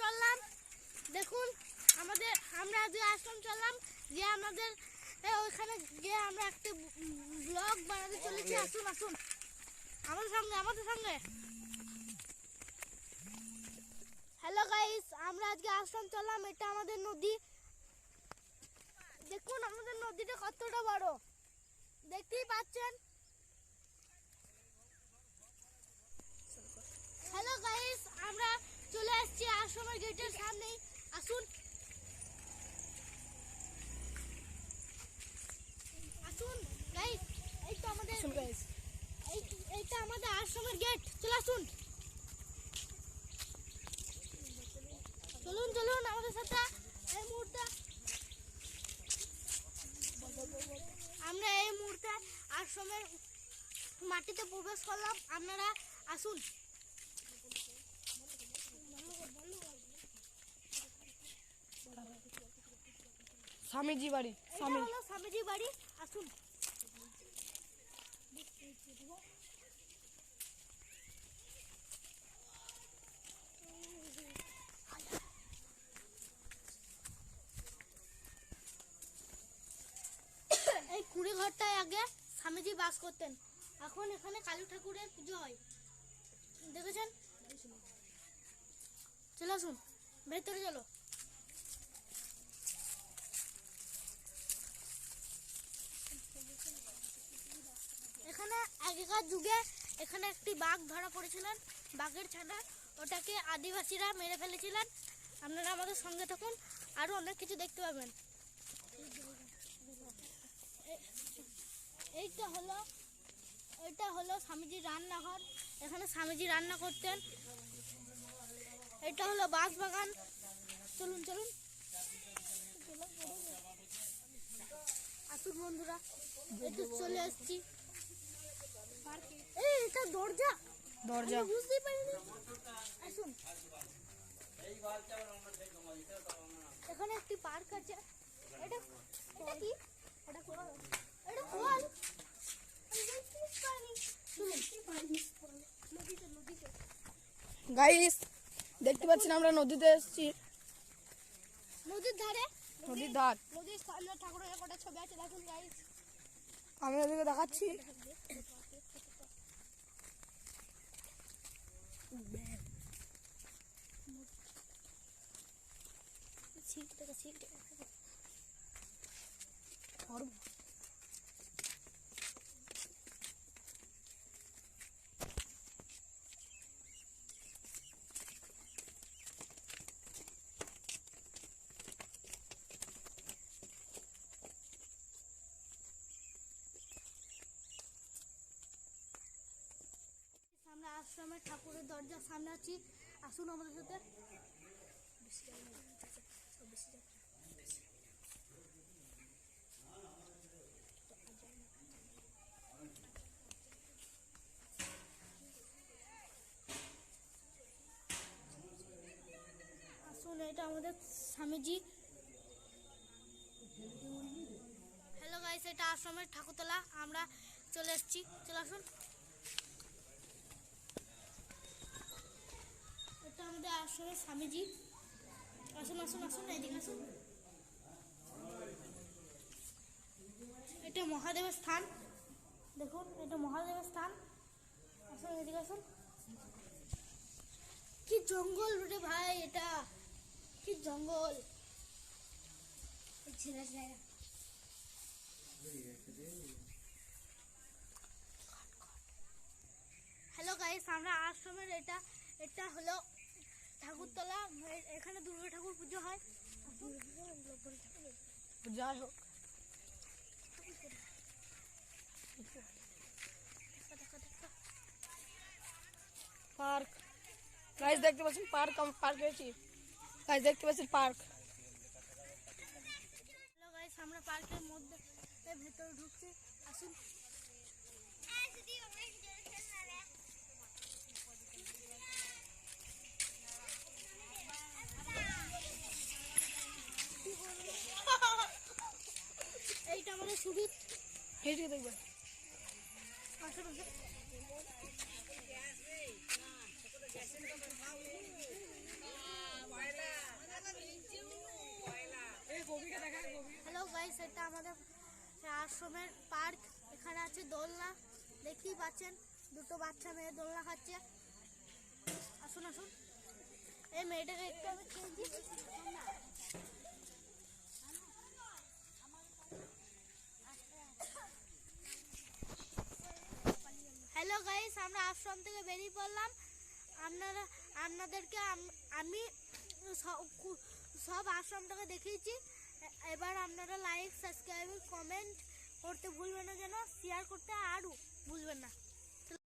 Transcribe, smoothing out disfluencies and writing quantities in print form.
চললাম। দেখুন আমরা যে আশ্রম চললাম, যে আমাদের ওইখানে গিয়ে আমরা একটা ব্লগ বানাতে চলেছি। আসুন আমাদের সঙ্গে। হ্যালো গাইস, আমরা আজকে আশ্রম চললাম। এটা আমাদের নদী। দেখুন আমাদের নদীটা কতটা বড়, দেখতেই পাচ্ছেন। হ্যালো গাইস, আমরা চলে আসছি আশ্রমের গেটের সামনে। আসুন গাইস, এইটা আমাদের আশ্রমের গেট। চলে আসুন, চলুন আমাদের সাথে। এই মুহূর্তে আমরা আশ্রমের মাটিতে প্রবেশ করলাম। আপনারা আসুন। স্বামীজি বাড়ি, স্বামীজি বাড়ি। আসুন। এই কুড়ি ঘরটায় আগে স্বামীজি বাস করতেন। এখন এখানে কালী ঠাকুরের পুজো হয়, দেখেছেন। চলে আসুন, ভেতরে চলো। এখানে আগেকার যুগে এখানে একটি বাঘ ধরা পড়েছিলেন, বাঘের ছানা। ওটাকে আদিবাসীরা মেরে ফেলেছিলেন। আপনারা আমাদের সঙ্গে থাকুন, আরো অনেক কিছু দেখতে পাবেন। এইটা হলো স্বামীজির রান্নাঘর। এখানে স্বামীজি রান্না করতেন। এটা হলো বাঁশ বাগান। চলুন আসুন বন্ধুরা, একটু চলে আসছি। এটা দরজা বুঝতেই পারিনি। আসুন, এখানে একটি পার্ক আছে। এটা কি? এটা কোয়াল। গাইস দেখতে পাচ্ছেন আমরা নদীতে এসেছি। নদীর ধারে, নদীর ধার। নদীর সামনে ঠাকুরের একটা ছবি আছে। দেখুন গাইস, আমি ওদিকে দেখাচ্ছি। আমরা আশ্রমের ঠাকুরের দরজার সামনে আছি। আসুন আমাদের সাথে। আসুন, এটা আমাদের স্বামীজি। হ্যালো গাইস, এটা আশ্রমের ঠাকুরতলা। আমরা চলে এসেছি। চলে আসুন। এটা আমাদের আশ্রমের স্বামীজি। আসুন এদিকে আসুন। এটা মহাদেবের স্থান। দেখুন, এটা মহাদেবের স্থান। আসুন এদিকে আসুন। কি জঙ্গল রে ভাই, এটা কি জঙ্গল। হ্যালো গাইস, আমরা আশ্রমের এটা হলো ঠাকুরতলা। এখানে দুর্গা ঠাকুর পুজো হয়। যাই হোক, পার্ক। গাইস দেখতে পাচ্ছেন পার্ক। পার্ক এসেছি গাইস, দেখতে পাচ্ছেন পার্ক। হ্যালো গাইস, আমরা পার্কের মধ্যে ভেতরে ঢুকছি। আসুন। এইটা আমাদের সুবিধ। হেঁটে দেখবেন। আশেপাশে হ্যালো গাইস, এটা আমাদের আশ্রমের পার্ক। এখানে আছে দোলনা, দেখতেই পাচ্ছেন দুটো বাচ্চা মেয়ে দোলনা খাচ্ছে। আসুন আসুন, এই মেয়েটাকে একটু আমি খেলছি। হ্যালো গাইস, আমরা আশ্রম থেকে বেরিয়ে পড়লাম। আপনাদেরকে আমি সব আশ্রমটাকে দেখিয়েছি। এবার আপনারা লাইক, সাবস্ক্রাইব, কমেন্ট করতে ভুলবেন না, যেন শেয়ার করতে আরও ভুলবেন না।